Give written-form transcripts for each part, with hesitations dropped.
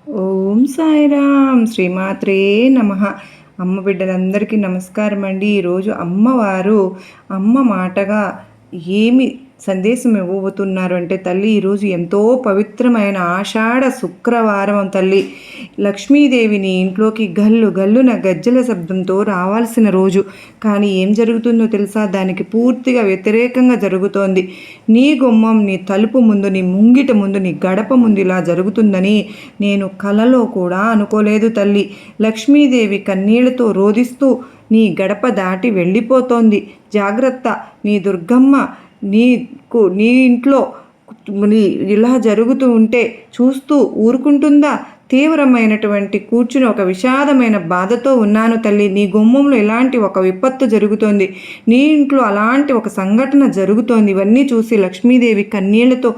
ఓం సాయిరామ్ శ్రీమాత్రే నమః. అమ్మ బిడ్డలందరికీ నమస్కారం అండి. ఈరోజు అమ్మవారు అమ్మ మాటగా ఏమి సందేశం ఇవ్వబోతున్నారు అంటే, తల్లి ఈరోజు ఎంతో పవిత్రమైన ఆషాఢ శుక్రవారం తల్లి. లక్ష్మీదేవిని ఇంట్లోకి గల్లు గల్లున గజ్జల శబ్దంతో రావాల్సిన రోజు. కానీ ఏం జరుగుతుందో తెలుసా? దానికి పూర్తిగా వ్యతిరేకంగా జరుగుతోంది. నీ గుమ్మం, నీ తలుపు ముందు, నీ ముంగిట ముందు, నీ గడప ముందు ఇలా జరుగుతుందని నేను కలలో కూడా అనుకోలేదు తల్లి. లక్ష్మీదేవి కన్నీళ్లతో రోదిస్తూ నీ గడప దాటి వెళ్ళిపోతోంది. జాగ్రత్త, నీ దుర్గమ్మ నీ ఇంట్లో ఇలా జరుగుతూ ఉంటే చూస్తూ ఊరుకుంటుందా? తీవ్రమైనటువంటి కూర్చుని ఒక విషాదమైన బాధతో ఉన్నాను తల్లి. నీ గుమ్మంలో ఇలాంటి ఒక విపత్తు జరుగుతోంది, నీ ఇంట్లో అలాంటి ఒక సంఘటన జరుగుతోంది. ఇవన్నీ చూసి లక్ష్మీదేవి కన్నీళ్లతో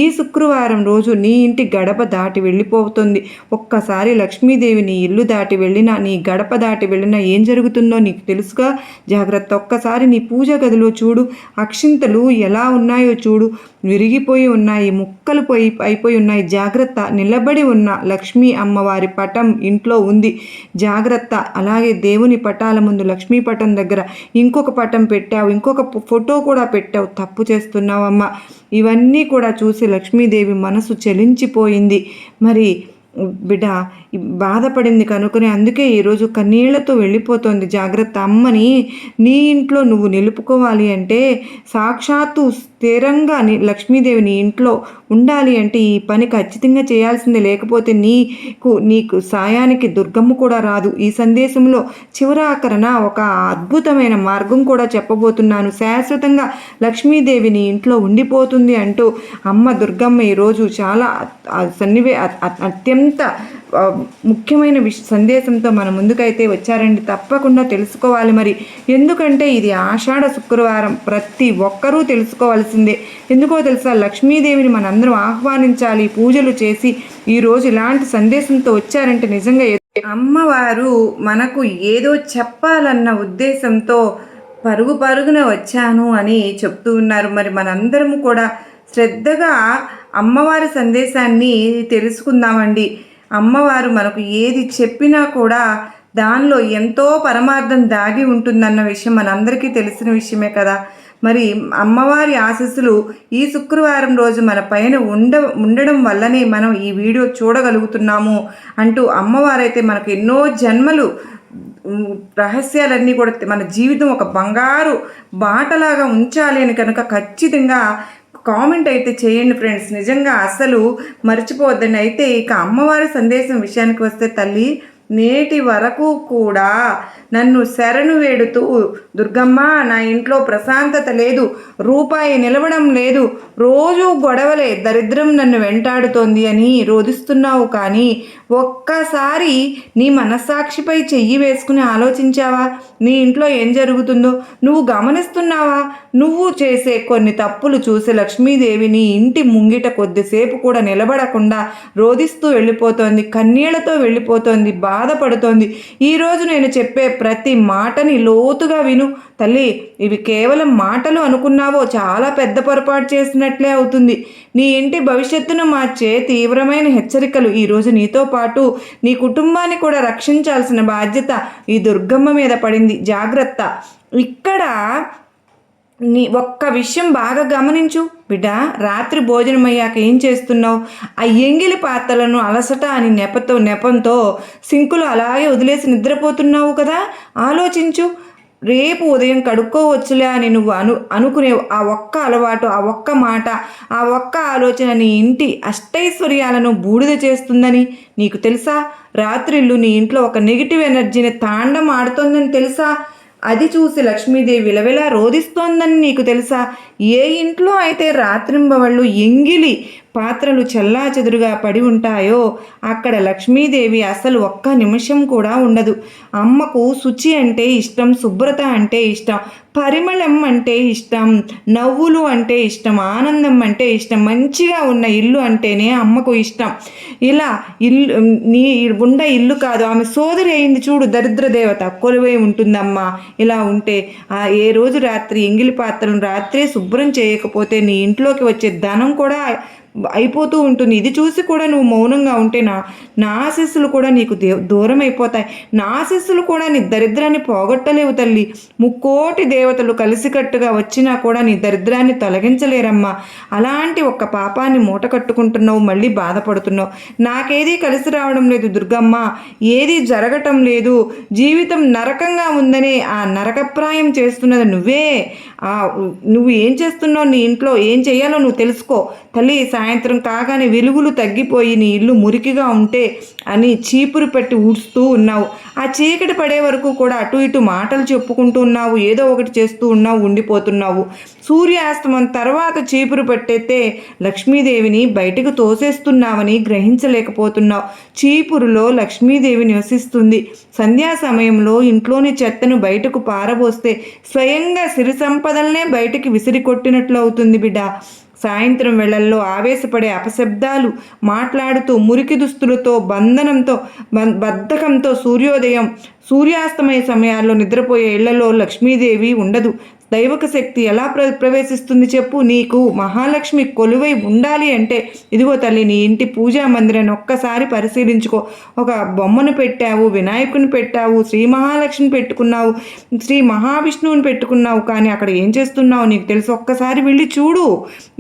ఈ శుక్రవారం రోజు నీ ఇంటి గడప దాటి వెళ్ళిపోతుంది. ఒక్కసారి లక్ష్మీదేవి నీ ఇల్లు దాటి వెళ్ళినా, నీ గడప దాటి వెళ్ళినా ఏం జరుగుతుందో నీకు తెలుసుగా. జాగ్రత్త. ఒక్కసారి నీ పూజ గదిలో చూడు. అక్షింతలు ఎలా ఉన్నాయో చూడు. విరిగిపోయి ఉన్నాయి, ముక్కలు అయిపోయి ఉన్నాయి. జాగ్రత్త. నిలబడి ఉన్న లక్ష్మీ అమ్మవారి పటం ఇంట్లో ఉంది. జాగ్రత్త. అలాగే దేవుని పటాల ముందు లక్ష్మీ పటం దగ్గర ఇంకొక పటం పెట్టావు, ఇంకొక ఫోటో కూడా పెట్టావు. తప్పు చేస్తున్నావమ్మా. ఇవన్నీ కూడా చూసి లక్ష్మీదేవి మనసు చలించిపోయింది. మరి బిడ్డ బాధపడింది కనుకొని అందుకే ఈరోజు కన్నీళ్లతో వెళ్ళిపోతుంది. జాగ్రత్త. అమ్మని నీ ఇంట్లో నువ్వు నిలుపుకోవాలి అంటే, సాక్షాత్తు స్థిరంగా లక్ష్మీదేవి నీ ఇంట్లో ఉండాలి అంటే ఈ పని ఖచ్చితంగా చేయాల్సిందే. లేకపోతే నీకు సాయానికి దుర్గమ్మ కూడా రాదు. ఈ సందేశంలో చివరాకరణ ఒక అద్భుతమైన మార్గం కూడా చెప్పబోతున్నాను. శాశ్వతంగా లక్ష్మీదేవి నీ ఇంట్లో ఉండిపోతుంది అంటూ అమ్మ దుర్గమ్మ ఈరోజు చాలా అత్యంత ముఖ్యమైన సందేశంతో మన ముందుకైతే వచ్చారండి. తప్పకుండా తెలుసుకోవాలి. మరి ఎందుకంటే ఇది ఆషాఢ శుక్రవారం, ప్రతి ఒక్కరూ తెలుసుకోవాల్సిందే. ఎందుకో తెలుసా? లక్ష్మీదేవిని మనందరం ఆహ్వానించాలి, పూజలు చేసి. ఈరోజు ఇలాంటి సందేశంతో వచ్చారంటే నిజంగా అమ్మవారు మనకు ఏదో చెప్పాలన్న ఉద్దేశంతో పరుగున వచ్చాను అని చెప్తూ ఉన్నారు. మరి మనందరము కూడా శ్రద్ధగా అమ్మవారి సందేశాన్ని తెలుసుకుందామండి. అమ్మవారు మనకు ఏది చెప్పినా కూడా దానిలో ఎంతో పరమార్థం దాగి ఉంటుందన్న విషయం మనందరికీ తెలిసిన విషయమే కదా. మరి అమ్మవారి ఆశీస్సులు ఈ శుక్రవారం రోజు మన పైన ఉండడం వల్లనే మనం ఈ వీడియో చూడగలుగుతున్నాము అంటూ అమ్మవారైతే మనకు ఎన్నో జన్మలు రహస్యాలన్నీ కూడా మన జీవితం ఒక బంగారు బాటలాగా ఉంచాలి అని కనుక ఖచ్చితంగా కామెంట్ అయితే చేయండి ఫ్రెండ్స్. నిజంగా అసలు మర్చిపోవద్దండి. అయితే ఇక అమ్మవారి సందేశం విషయానికి వస్తే తల్లి, నేటి వరకు కూడా నన్ను శరణు వేడుతూ, దుర్గమ్మ నా ఇంట్లో ప్రశాంతత లేదు, రూపాయి నిలవడం లేదు, రోజు గొడవలే, దరిద్రం నన్ను వెంటాడుతోంది అని రోధిస్తున్నావు. కానీ ఒక్కసారి నీ మనస్సాక్షిపై చెయ్యి వేసుకుని ఆలోచించావా? నీ ఇంట్లో ఏం జరుగుతుందో నువ్వు గమనిస్తున్నావా? నువ్వు చేసే కొన్ని తప్పులు చూసి లక్ష్మీదేవి నీ ఇంటి ముంగిట కొద్దిసేపు కూడా నిలబడకుండా రోధిస్తూ వెళ్ళిపోతోంది, కన్నీళ్లతో వెళ్ళిపోతోంది, బాధపడుతోంది. ఈరోజు నేను చెప్పే ప్రతి మాటని లోతుగా విను తల్లి. ఇవి కేవలం మాటలు అనుకున్నావో చాలా పెద్ద పొరపాటు చేసినట్లే అవుతుంది. నీ ఇంటి భవిష్యత్తును మార్చే తీవ్రమైన హెచ్చరికలు ఈరోజు నీతో పాటు నీ కుటుంబాన్ని కూడా రక్షించాల్సిన బాధ్యత ఈ దుర్గమ్మ మీద పడింది. జాగ్రత్త. ఇక్కడ నీ ఒక్క విషయం బాగా గమనించు బిడ్డ. రాత్రి భోజనం అయ్యాక ఏం చేస్తున్నావు? ఆ ఎంగిలి పాత్రలను అలసట అని నెపంతో సింకులు అలాగే వదిలేసి నిద్రపోతున్నావు కదా. ఆలోచించు. రేపు ఉదయం కడుక్కోవచ్చులే అని నువ్వు అనుకునే ఆ ఒక్క అలవాటు, ఆ ఒక్క మాట, ఆ ఒక్క ఆలోచన నీ ఇంటి అష్టైశ్వర్యాలను బూడిద చేస్తుందని నీకు తెలుసా? రాత్రిళ్ళు నీ ఇంట్లో ఒక నెగిటివ్ ఎనర్జీని తాండం ఆడుతోందని తెలుసా? అది చూసి లక్ష్మీదేవి విలవిలా రోధిస్తోందని నీకు తెలుసా? ఏ ఇంట్లో అయితే రాత్రింబవళ్ళు ఎంగిలి పాత్రలు చెల్లాచెదురుగా పడి ఉంటాయో అక్కడ లక్ష్మీదేవి అసలు ఒక్క నిమిషం కూడా ఉండదు. అమ్మకు శుచి అంటే ఇష్టం, శుభ్రత అంటే ఇష్టం, పరిమళం అంటే ఇష్టం, నవ్వులు అంటే ఇష్టం, ఆనందం అంటే ఇష్టం, మంచిగా ఉన్న ఇల్లు అంటేనే అమ్మకు ఇష్టం. ఇలా నీ ఇల్లు కాదు, ఆమె సోదరి అయింది చూడు, దరిద్ర దేవత కొలువై ఉంటుందమ్మా. ఇలా ఉంటే ఏ రోజు రాత్రి ఎంగిలి పాత్రలను రాత్రే శుభ్రం చేయకపోతే నీ ఇంట్లోకి వచ్చే ధనం కూడా అయిపోతూ ఉంటుంది. ఇది చూసి కూడా నువ్వు మౌనంగా ఉంటే నా ఆశీస్సులు కూడా నీకు దూరం అయిపోతాయి. నా ఆశీస్సులు కూడా నీ దరిద్రాన్ని పోగొట్టలేవు తల్లి. ముక్కోటి దేవతలు కలిసికట్టుగా వచ్చినా కూడా నీ దరిద్రాన్ని తొలగించలేరమ్మా. అలాంటి ఒక్క పాపాన్ని మూట కట్టుకుంటున్నావు, మళ్ళీ బాధపడుతున్నావు. నాకేదీ కలిసి రావడం లేదు దుర్గమ్మ, ఏదీ జరగటం లేదు, జీవితం నరకంగా ఉందని ఆ నరకప్రాయం చేస్తున్నది నువ్వే. నువ్వు ఏం చేస్తున్నావు, నీ ఇంట్లో ఏం చేయాలో నువ్వు తెలుసుకో తల్లి. సాయంత్రం కాగానే వెలుగులు తగ్గిపోయి నీ ఇల్లు మురికిగా ఉంటే అని చీపురు పెట్టి ఊడుస్తూ ఉన్నావు. ఆ చీకటి పడే వరకు కూడా అటు ఇటు మాటలు చెప్పుకుంటూ ఉన్నావు, ఏదో ఒకటి చేస్తూ ఉన్నావు, ఉండిపోతున్నావు. సూర్యాస్తమం తర్వాత చీపురు పెట్టేస్తే లక్ష్మీదేవిని బయటకు తోసేస్తున్నావని గ్రహించలేకపోతున్నావు. చీపురులో లక్ష్మీదేవి నివసిస్తుంది. సంధ్యా సమయంలో ఇంట్లోని చెత్తను బయటకు పారబోస్తే స్వయంగా సిరి సంపదలనే బయటికి విసిరి కొట్టినట్లు అవుతుంది బిడ్డ. సాయంత్రం వేళల్లో ఆవేశపడే అపశబ్దాలు మాట్లాడుతూ మురికి దుస్తులతో బద్ధకంతో సూర్యాస్తమయ సమయాల్లో నిద్రపోయే ఇళ్లలో లక్ష్మీదేవి ఉండదు. దైవక శక్తి ఎలా ప్రవేశిస్తుంది చెప్పు? నీకు మహాలక్ష్మి కొలువై ఉండాలి అంటే ఇదిగో తల్లి, నీ ఇంటి పూజా మందిరాన్ని ఒక్కసారి పరిశీలించుకో. ఒక బొమ్మను పెట్టావు, వినాయకుని పెట్టావు, శ్రీ మహాలక్ష్మిని పెట్టుకున్నావు, శ్రీ మహావిష్ణువుని పెట్టుకున్నావు, కానీ అక్కడ ఏం చేస్తున్నావు నీకు తెలుసు? ఒక్కసారి వెళ్ళి చూడు.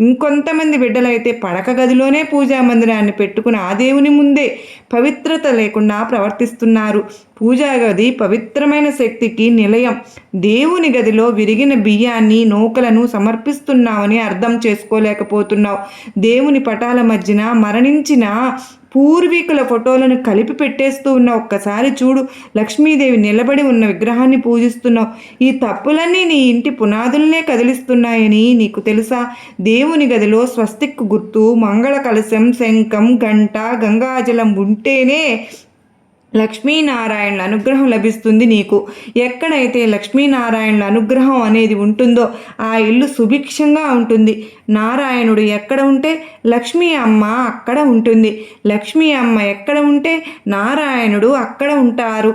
ఇంకొంతమంది బిడ్డలైతే పడక గదిలోనే పూజా మందిరాన్ని పెట్టుకుని ఆ దేవుని ముందే పవిత్రత లేకుండా ప్రవర్తిస్తున్నారు. పూజా గది పవిత్రమైన శక్తికి నిలయం. దేవుని గదిలో విరిగిన బియ్యాన్ని, నూకలను సమర్పిస్తున్నామని అర్థం చేసుకోలేకపోతున్నావు. దేవుని పటాల మధ్యన మరణించిన పూర్వీకుల ఫోటోలను కలిపి పెట్టేస్తూ ఉన్నావు. ఒక్కసారి చూడు, లక్ష్మీదేవి నిలబడి ఉన్న విగ్రహాన్ని పూజిస్తున్నావు. ఈ తప్పులన్నీ నీ ఇంటి పునాదులనే కదిలిస్తున్నాయని నీకు తెలుసా? దేవుని గదిలో స్వస్తిక్ గుర్తు, మంగళ కలశం, శంఖం, గంట, గంగాజలం ఉంటేనే లక్ష్మీనారాయణుల అనుగ్రహం లభిస్తుంది నీకు. ఎక్కడైతే లక్ష్మీనారాయణుల అనుగ్రహం అనేది ఉంటుందో ఆ ఇల్లు సుభిక్షంగా ఉంటుంది. నారాయణుడు ఎక్కడ ఉంటే లక్ష్మీ అమ్మ అక్కడ ఉంటుంది. లక్ష్మీ అమ్మ ఎక్కడ ఉంటే నారాయణుడు అక్కడ ఉంటారు.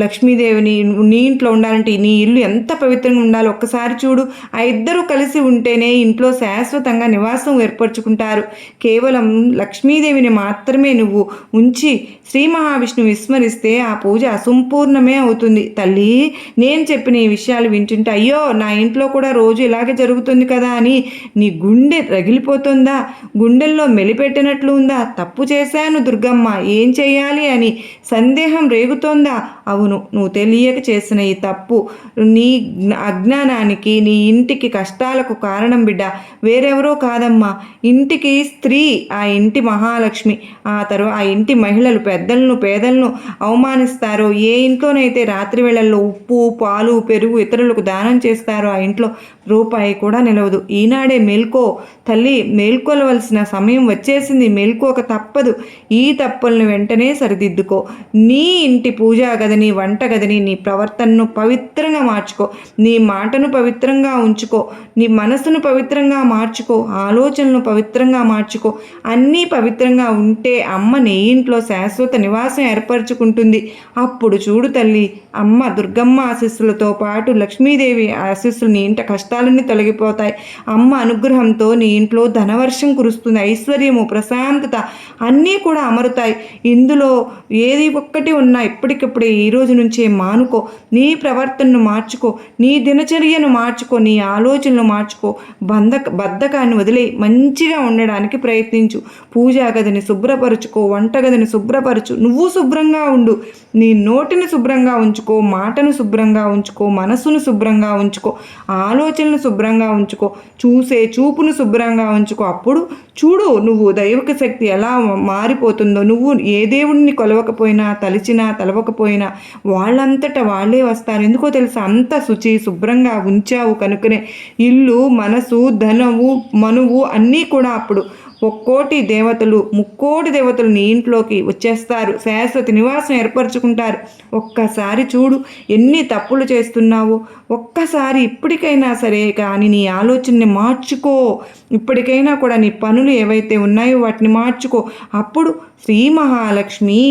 లక్ష్మీదేవిని నీ ఇంట్లో ఉండాలంటే నీ ఇల్లు ఎంత పవిత్రంగా ఉండాలో ఒక్కసారి చూడు. ఆ ఇద్దరు కలిసి ఉంటేనే ఇంట్లో శాశ్వతంగా నివాసం ఏర్పరచుకుంటారు. కేవలం లక్ష్మీదేవిని మాత్రమే నువ్వు ఉంచి శ్రీ మహావిష్ణువు విస్మరిస్తే ఆ పూజ అసంపూర్ణమే అవుతుంది. తల్లి, నేను చెప్పిన ఈ విషయాలు వింటుంటే అయ్యో నా ఇంట్లో కూడా రోజు ఇలాగే జరుగుతుంది కదా అని నీ గుండె రగిలిపోతుందా? గుండెల్లో మెలిపెట్టినట్లు ఉందా? తప్పు చేశాను దుర్గమ్మ, ఏం చేయాలి అని సందేహం రేగుతోందా? అవును, నువ్వు తెలియక చేసిన ఈ తప్పు నీ అజ్ఞానానికి, నీ ఇంటికి కష్టాలకు కారణం బిడ్డ. వేరెవరో కాదమ్మా, ఇంటికి స్త్రీ, ఆ ఇంటి మహాలక్ష్మి. ఆ ఇంటి మహిళలు పెద్దలను పేదలను అవమానిస్తారో, ఏ ఇంట్లోనైతే రాత్రి వేళల్లో ఉప్పు, పాలు, పెరుగు ఇతరులకు దానం చేస్తారో ఆ ఇంట్లో రూపాయి కూడా నిలవదు. ఈనాడే మేల్కో తల్లి, మేల్కొలవలసిన సమయం వచ్చేసింది. మేల్కోక తప్పదు. ఈ తప్పులను వెంటనే సరిదిద్దుకో. నీ ఇంటి పూజా గదిని, వంట గదిని, నీ ప్రవర్తనను పవిత్రంగా మార్చుకో. నీ మాటను పవిత్రంగా ఉంచుకో. నీ మనసును పవిత్రంగా మార్చుకో. ఆలోచనలు పవిత్రంగా మార్చుకో. అన్నీ పవిత్రంగా ఉంటే అమ్మ నీ ఇంట్లో శాశ్వత నివాసం ఏర్పరచుకుంటుంది. అప్పుడు చూడు తల్లి, అమ్మ దుర్గమ్మ ఆశీస్సులతో పాటు లక్ష్మీదేవి ఆశీస్సులు నీ ఇంట కష్టాలన్నీ తొలగిపోతాయి. అమ్మ అనుగ్రహంతో నీ ఇంట్లో ధనవర్షం కురుస్తుంది. ఐశ్వర్యము, ప్రశాంతత అన్నీ కూడా అమరుతాయి. ఇందులో ఏది ఒక్కటి ఉన్నా ఇప్పటికిప్పుడే ఈ రోజు నుంచే మానుకో. నీ ప్రవర్తనను మార్చుకో, నీ దినచర్యను మార్చుకో, నీ ఆలోచనలు మార్చుకో. బద్ధకాన్ని వదిలే మంచిగా ఉండడానికి ప్రయత్నించు. పూజా గదిని శుభ్రపరుచుకో, వంటగదిని శుభ్రపరచు. నువ్వు శుభ్రంగా ఉండు. నీ నోటిని శుభ్రంగా ఉంచుకో, మాటను శుభ్రంగా ఉంచుకో, మనసును శుభ్రంగా ఉంచుకో, ఆలోచనలు శుభ్రంగా ఉంచుకో, చూసే చూపును శుభ్రంగా ఉంచుకో. అప్పుడు చూడు నువ్వు దైవిక శక్తి ఎలా మారిపోతుందో. నువ్వు ఏ దేవుడిని కొలవకపోయినా, తలిచినా తలవకపోయినా వాళ్ళంతటా వాళ్ళే వస్తారు. ఎందుకో తెలుసా? అంత శుచి శుభ్రంగా ఉంచావు కనుకనే ఇల్లు, మనసు, ధనము, మనువు అన్నీ కూడా అప్పుడు ముక్కోటి దేవతలు నీ ఇంట్లోకి వచ్చేస్తారు. శాశ్వత నివాసం ఏర్పరచుకుంటారు. ఒక్కసారి చూడు ఎన్ని తప్పులు చేస్తున్నావో. ఒక్కసారి ఇప్పటికైనా సరే కానీ నీ ఆలోచనని మార్చుకో. ఇప్పటికైనా కూడా నీ పనులు ఏవైతే ఉన్నాయో వాటిని మార్చుకో. అప్పుడు శ్రీ మహాలక్ష్మి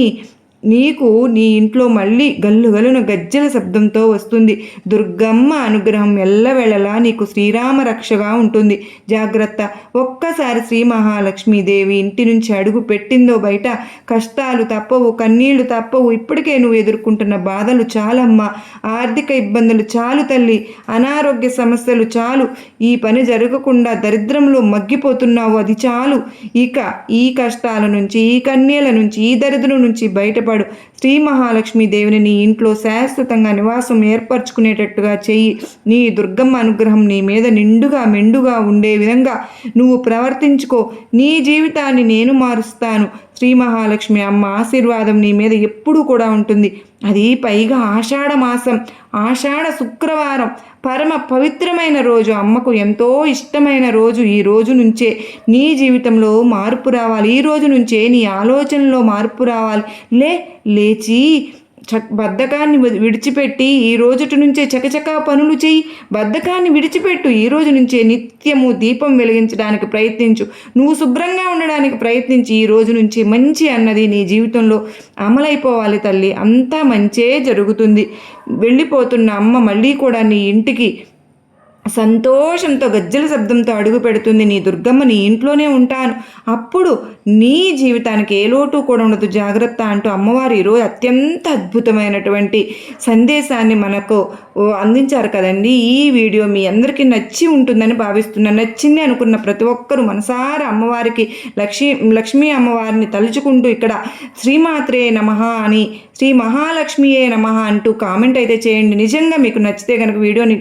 నీకు నీ ఇంట్లో మళ్ళీ గల్లుగలున గజ్జల శబ్దంతో వస్తుంది. దుర్గమ్మ అనుగ్రహం ఎల్లవేళలా నీకు శ్రీరామ రక్షగా ఉంటుంది. జాగ్రత్త. ఒక్కసారి శ్రీ మహాలక్ష్మీదేవి ఇంటి నుంచి అడుగు పెట్టిందో బయట కష్టాలు తప్పవు, కన్నీళ్లు తప్పవు. ఇప్పటికే నువ్వు ఎదుర్కొంటున్న బాధలు చాలమ్మా, ఆర్థిక ఇబ్బందులు చాలు తల్లి, అనారోగ్య సమస్యలు చాలు, ఈ పని జరగకుండా దరిద్రంలో మగ్గిపోతున్నావు అది చాలు. ఇక ఈ కష్టాల నుంచి, ఈ కన్నీళ్ళ నుంచి, ఈ దరిద్రం నుంచి బయటపడు. శ్రీ మహాలక్ష్మీదేవిని నీ ఇంట్లో శాశ్వతంగా నివాసం ఏర్పరచుకునేటట్టుగా చెయ్యి. నీ దుర్గమ్మ అనుగ్రహం నీ మీద నిండుగా మెండుగా ఉండే విధంగా నువ్వు ప్రవర్తించుకో. నీ జీవితాన్ని నేను మారుస్తాను. శ్రీ మహాలక్ష్మి అమ్మ ఆశీర్వాదం నీ మీద ఎప్పుడూ కూడా ఉంటుంది. అది పైగా ఆషాఢ మాసం, ఆషాఢ శుక్రవారం, పరమ పవిత్రమైన రోజు, అమ్మకు ఎంతో ఇష్టమైన రోజు. ఈ రోజు నుంచే నీ జీవితంలో మార్పు రావాలి. ఈ రోజు నుంచే నీ ఆలోచనలో మార్పు రావాలి. లేచి బద్ధకాన్ని విడిచిపెట్టి ఈ రోజుటి నుంచే చకచకా పనులు చెయ్యి. బద్ధకాన్ని విడిచిపెట్టు. ఈ రోజు నుంచే నిత్యము దీపం వెలిగించడానికి ప్రయత్నించు. నువ్వు శుభ్రంగా ఉండడానికి ప్రయత్నించి ఈ రోజు నుంచి మంచి అన్నది నీ జీవితంలో అమలైపోవాలి తల్లి. అంతా మంచే జరుగుతుంది. వెళ్ళిపోతున్న అమ్మ మళ్ళీ కూడా నీ ఇంటికి సంతోషంతో గజ్జల శబ్దంతో అడుగు పెడుతుంది. నీ దుర్గమ్మ నీ ఇంట్లోనే ఉంటాను, అప్పుడు నీ జీవితానికి ఏ లోటు కూడా ఉండదు, జాగ్రత్త అంటూ అమ్మవారు ఈరోజు అత్యంత అద్భుతమైనటువంటి సందేశాన్ని మనకు అందించారు కదండి. ఈ వీడియో మీ అందరికీ నచ్చి ఉంటుందని భావిస్తున్నాను. నచ్చింది అనుకున్న ప్రతి ఒక్కరూ మనసారా అమ్మవారికి లక్ష్మీ అమ్మవారిని తలుచుకుంటూ ఇక్కడ శ్రీమాత్రే నమః అని, శ్రీ మహాలక్ష్మియే నమః అంటూ కామెంట్ అయితే చేయండి. నిజంగా మీకు నచ్చితే కనుక వీడియోని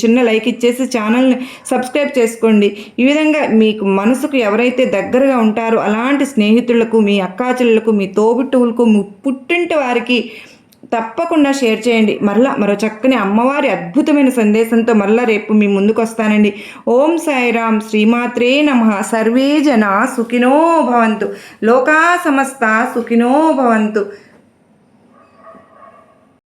చిన్న లైక్ ఇచ్చేసి ఛానల్ని సబ్స్క్రైబ్ చేసుకోండి. ఈ విధంగా మీకు మనసుకు ఎవరైతే దగ్గరగా ఉంటారో అలాంటి స్నేహితులకు, మీ అక్కాచెల్లెలకు, మీ తోబుట్టువులకు, మీ పుట్టింటి వారికి తప్పకుండా షేర్ చేయండి. మరో చక్కని అమ్మవారి అద్భుతమైన సందేశంతో రేపు మీ ముందుకు వస్తానండి. ఓం సాయిరాం. శ్రీమాత్రే నమః. సర్వే జనా సుఖినో భవంతు. లోకా సమస్త సుఖినో భవంతు.